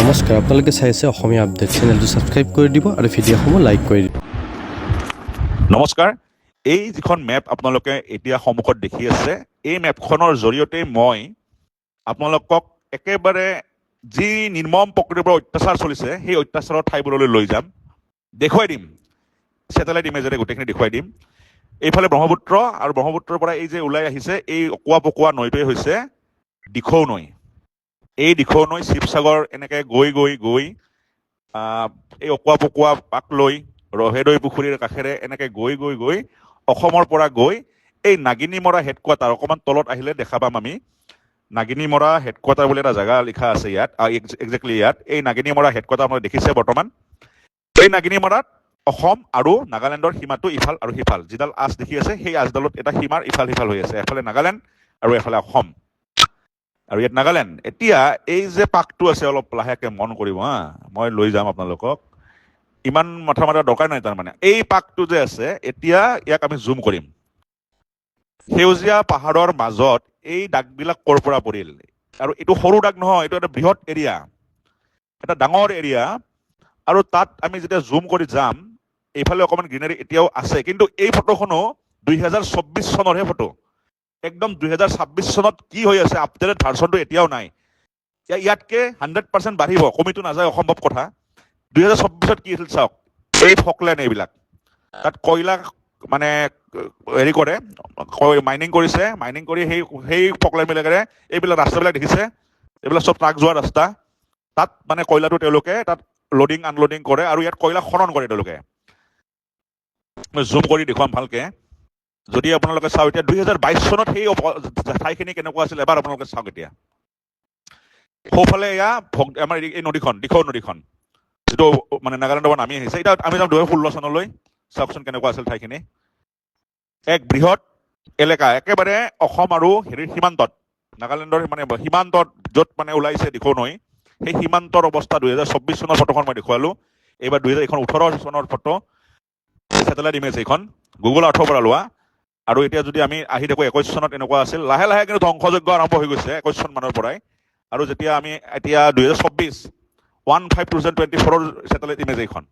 নমস্কাৰ, আপোনালোকে চাই আছে অসমীয়া আপডেট। চেনেলটো ছাবস্ক্ৰাইব কৰি দিব আৰু ভিডিঅ'সমূহ লাইক কৰি দিব। নমস্কাৰ। এই যিখন মেপ আপোনালোকে এতিয়া সন্মুখত দেখি আছে, এই মেপখনৰ জৰিয়তে মই আপোনালোকক একেবাৰে যি নিৰ্মম প্ৰকৃতিৰ পৰা অত্যাচাৰ চলিছে সেই অত্যাচাৰৰ ঠাইবোৰলৈ লৈ যাম, দেখুৱাই দিম। ছেটেলাইট ইমেজেৰে গোটেইখিনি দেখুৱাই দিম। এইফালে ব্ৰহ্মপুত্ৰ, আৰু ব্ৰহ্মপুত্ৰৰ পৰা এই যে ওলাই আহিছে এই অকোৱা পকোৱা নৈটোৱে হৈছে দিখৌ নৈ। এই দিখৌ নৈ শিৱসাগৰ এনেকৈ গৈ গৈ গৈ এই অকোৱা পকোৱা পাক লৈ ৰহেদৈ পুখুৰীৰ কাষেৰে এনেকৈ গৈ গৈ গৈ অসমৰ পৰা গৈ এই নাগিনীমৰা হেডকোৱাৰ্টাৰ, অকণমান তলত আহিলে দেখা পাম আমি নাগিনীমৰা হেডকোৱাৰ্টাৰ বুলি এটা জেগা লিখা আছে ইয়াত, একজেক্টলি ইয়াত এই নাগিনীমৰা হেডকোৱাৰ্টাৰ আপোনালোকে দেখিছে বৰ্তমান। এই নাগিনীমৰাত অসম আৰু নাগালেণ্ডৰ সীমাটো ইফাল আৰু সিফাল, যিডাল আঁচ দেখি আছে সেই আঁচডালত এটা সীমাৰ ইফাল সিফাল হৈ আছে, এফালে নাগালেণ্ড আৰু এফালে অসম, আৰু ইয়াত নাগালেণ্ড। এতিয়া এই যে পাকটো আছে, অলপ লাহেকৈ মন কৰিব হা, মই লৈ যাম আপোনালোকক, ইমান মাথা মাৰা দৰকাৰ নাই। তাৰমানে এই পাকটো যে আছে, এতিয়া ইয়াক আমি জুম কৰিম। সেউজীয়া পাহাৰৰ মাজত এই দাগবিলাক ক'ৰ পৰা পৰিল, আৰু এইটো সৰু দাগ নহয়, এইটো এটা বৃহৎ এৰিয়া, এটা ডাঙৰ এৰিয়া। আৰু তাত আমি যেতিয়া জুম কৰি যাম, এইফালে অকণমান গ্ৰীনাৰী এতিয়াও আছে, কিন্তু এই ফটোখনো 2024 চনৰহে ফটো। একদম 2026 চনত কি হৈ আছে, আপডেটেড ভাৰ্চনটো এতিয়াও নাই। ইয়াতকে 100% বাঢ়িব, কমিটো নাযায়, অসম্ভৱ কথা। 2024 কি আছিল চাওক, এই ফকলেণ্ড, এইবিলাক তাত কয়লা মানে হেৰি কৰে, মাইনিং কৰিছে, মাইনিং কৰি সেই ফকলেণ্ডবিলাকেৰে এইবিলাক ৰাস্তাবিলাক দেখিছে, এইবিলাক চব ট্ৰাক যোৱা ৰাস্তা। তাত মানে কয়লাটো তেওঁলোকে তাত লোডিং আনলোডিং কৰে, আৰু ইয়াত কয়লা খনন কৰে তেওঁলোকে। মই জুম কৰি দেখুৱাম ভালকে। যদি আপোনালোকে চাওক, এতিয়া 2022 চনত সেই ঠাইখিনি কেনেকুৱা আছিল এবাৰ আপোনালোকে চাওক। এতিয়া সোঁফালে এয়া আমাৰ এই নদীখন, দিখৌ নদীখন, যিটো মানে নাগালেণ্ডৰ পৰা নামি আহিছে। এতিয়া আমি যাম 2016 চনলৈ, চাওকচোন কেনেকুৱা আছিল ঠাইখিনি। এক বৃহৎ এলেকা, একেবাৰে অসম আৰু হেৰিৰ সীমান্তত, নাগালেণ্ডৰ মানে সীমান্তত য'ত মানে ওলাইছে দিখৌ নৈ, সেই সীমান্তৰ অৱস্থা 2024 চনৰ ফটোখন মই দেখুৱালো। এইবাৰ 2018 চনৰ ফটো, ছেটেলাইট ইমেজ এইখন, গুগল আৰ্থৰ পৰা লোৱা। আৰু এতিয়া যদি আমি আহি থাকোঁ 21 চনত এনেকুৱা আছিল, লাহে লাহে কিন্তু ধ্বংসযজ্ঞ আৰম্ভ হৈ গৈছে 21 চন মানৰ পৰাই। আৰু যেতিয়া আমি এতিয়া 2024 ছেটেলাইট ইমেজ এইখন,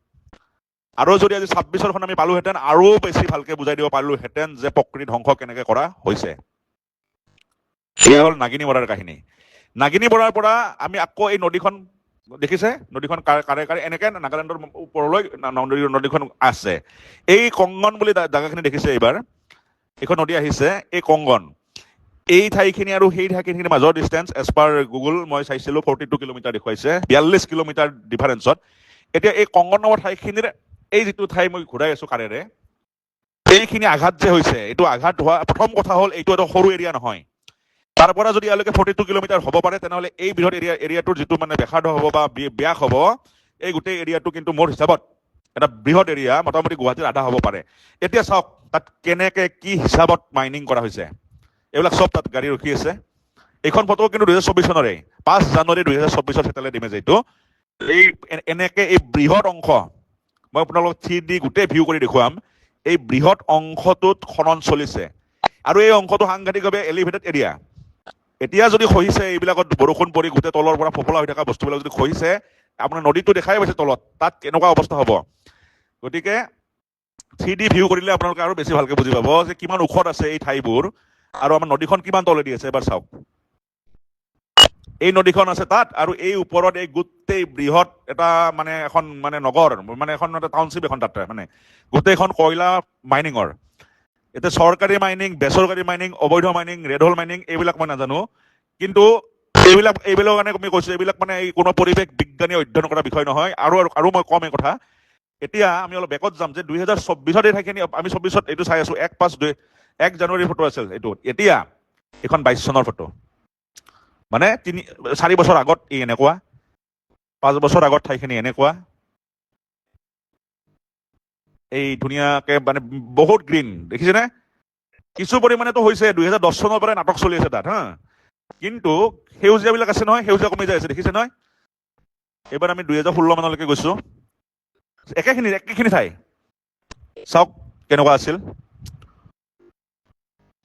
আৰু যদি আজি 26খন আমি পালোহেঁতেন, আৰু বেছি ভালকে বুজাই দিব পাৰিলোহেঁতেন যে প্ৰকৃতি ধ্বংস কেনেকে কৰা হৈছে। এয়া হ'ল নাগিনীমৰাৰ কাহিনী। নাগিনীমৰাৰ পৰা আমি আকৌ এই নদীখন দেখিছে, নদীখন কাৰে কাৰে এনেকে নাগালেণ্ডৰ ওপৰলৈ নদীখন আছে। এই কংগন বুলি জেগাখিনি দেখিছে, এইবাৰ এইখন নদী আহিছে, এই কংগন। এই ঠাইখিনি আৰু সেই ঠাইখিনিৰ মাজৰ ডিষ্টেঞ্চ এজ পাৰ গুগল মই চাইছিলোঁ 42 কিলোমিটাৰ দেখুৱাইছে, 42 কিলোমিটাৰ ডিফাৰেঞ্চত। এতিয়া এই কংগন নামৰ ঠাইখিনিৰ এই যিটো ঠাই মই ঘূৰাই আছো কাৰেৰে, এইখিনি আঘাত যে হৈছে, এইটো আঘাত হোৱা প্ৰথম কথা হ'ল, এইটো এটা সৰু এৰিয়া নহয়। তাৰ পৰা যদি ইয়ালৈকে 42 কিলোমিটাৰ হ'ব পাৰে, তেনেহ'লে এই বৃহৎ এৰিয়াটোৰ যিটো মানে ব্যাসাৰ্ধ হ'ব বা ব্যাস হ'ব, এই গোটেই এৰিয়াটো কিন্তু মোৰ হিচাপত এটা বৃহৎ এৰিয়া, মোটামুটি গুৱাহাটীৰ আধা হ'ব পাৰে। এতিয়া চাওক তাত কেনেকে কি হিচাপত মাইনিং কৰা হৈছে, এইবিলাক চব তাত গাড়ী ৰখি আছে। এইখন ফটো কিন্তু 2024 চনৰে, 5 জানুৱাৰী 2024 ছেটেলাইট ইমেজ এইটো। এই এনেকে এই বৃহৎ অংশ মই আপোনালোকক 3D গোটেই ভিউ কৰি দেখুৱাম। এই বৃহৎ অংশটোত খনন চলিছে, আৰু এই অংশটো সাংঘাতিকভাৱে এলিভেটেড এৰিয়া। এতিয়া যদি খহিছে, এইবিলাকত বৰষুণ পৰি গোটেই তলৰ পৰা ফোপোলা হৈ থকা বস্তুবিলাক যদি খহিছে, আপোনাৰ নদীটো দেখাই পাইছে তলত, তাত কেনেকুৱা অৱস্থা হ'ব। গতিকে 3D ভিউ কৰিলে আপোনালোকে আৰু বেছি ভালকে বুজি পাব যে কিমান ওখত আছে এই ঠাইবোৰ, আৰু আমাৰ নদীখন কিমান তলেদি আছে। এবাৰ চাওক, এই নদীখন আছে তাত, আৰু এই ওপৰত এই গোটেই বৃহৎ এটা মানে এখন মানে নগৰ, মানে এখন এটা টাউনশ্বিপ এখন, তাতে মানে গোটেইখন কয়লা মাইনিঙৰ। এতিয়া চৰকাৰী মাইনিং, বেচৰকাৰী মাইনিং, অবৈধ মাইনিং, ৰেড হল মাইনিং, এইবিলাক মই নাজানো, কিন্তু এইবিলাকৰ কাৰণে আমি কৈছো, এইবিলাক মানে এই কোনো পৰিৱেশ বিজ্ঞানীয়ে অধ্যয়ন কৰা বিষয় নহয়। আৰু মই কম এই কথা। এতিয়া আমি অলপ বেকত যাম যে 2024 এই ঠাইখিনি, আমি 24 এইটো চাই আছো, 1 জানুৱাৰীৰ ফটো আছিল এইটো। এতিয়া এইখন 22 চনৰ ফটো, মানে 4 বছৰ আগত এই এনেকুৱা, 5 বছৰ আগত ঠাইখিনি এনেকুৱা। এই ধুনীয়াকে মানে বহুত গ্ৰীণ, দেখিছেনে? কিছু পৰিমাণেতো হৈছে, 2010 চনৰ পৰাই নাটক চলি আছে তাত হা, কিন্তু সেউজীয়াবিলাক আছে নহয়, সেউজীয়া কমি যাই আছে, দেখিছে নহয়? এইবাৰ আমি 2016 মানলৈকে গৈছো, একেখিনি ঠাই চাওক কেনেকুৱা আছিল।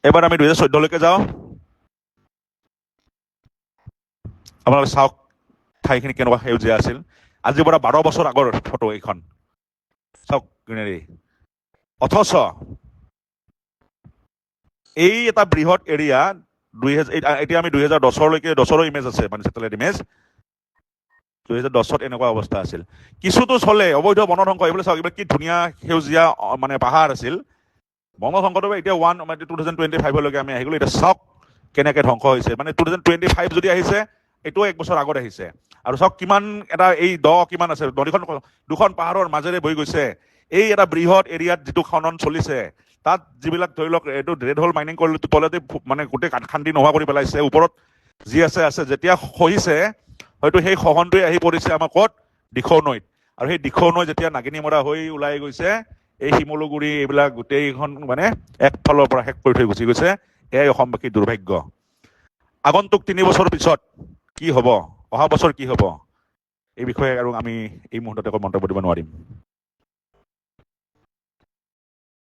এবাৰ আমি 2014লৈকে যাওঁ, আপোনালোকে চাওক ঠাইখিনি কেনেকুৱা সেউজীয়া আছিল আজিৰ পৰা 12 বছৰ আগৰ ফটো এইখন চাওক গ্ৰীনেৰী অথচ এই এটা বৃহৎ এৰিয়া 2000 এতিয়া আমি 2010লৈকে 10ৰ ইমেজ আছে মানে চেটেলাইট ইমেজ 2010ত এনেকুৱা অৱস্থা আছিল কিছুতো চলে অবৈধ বনধ্বংস এইবিলাক চাওক এইবিলাক কি ধুনীয়া সেউজীয়া মানে পাহাৰ আছিল বনধ্বংসটো এতিয়া 2025লৈকে আমি আহি গ'লো এতিয়া চাওক কেনেকে ধ্বংস হৈছে মানে 2025 যদি আহিছে এইটোও 1 বছৰ আগত আহিছে আৰু চাওক কিমান এটা এই কিমান আছে নদীখন দুখন পাহাৰৰ মাজেৰে বৈ গৈছে এই এটা বৃহৎ এৰিয়াত যিটো খনন চলিছে তাত যিবিলাক ধৰি লওক এইটো ৰেড হোল মাইনিং কৰিলে তলতে মানে গোটেই খান্দি নোহোৱা কৰি পেলাইছে ওপৰত যি আছে যেতিয়া খহিছে হয়তো সেই খহনটোৱে আহি পৰিছে আমাৰ ক'ত দিখৌ নৈত আৰু সেই দিখৌ নৈ যেতিয়া নাগিনীমৰা হৈ ওলাই গৈছে এই শিমলুগুৰি এইবিলাক গোটেইখন মানে একফালৰ পৰা শেষ কৰি থৈ গুচি গৈছে এয়াই অসমবাসীৰ দুৰ্ভাগ্য আগন্তুক 3 বছৰ পিছত কি হ'ব অহা বছৰ কি হ'ব এই বিষয়ে আৰু আমি এই মুহূৰ্ততে মন্তব্য দিব নোৱাৰিম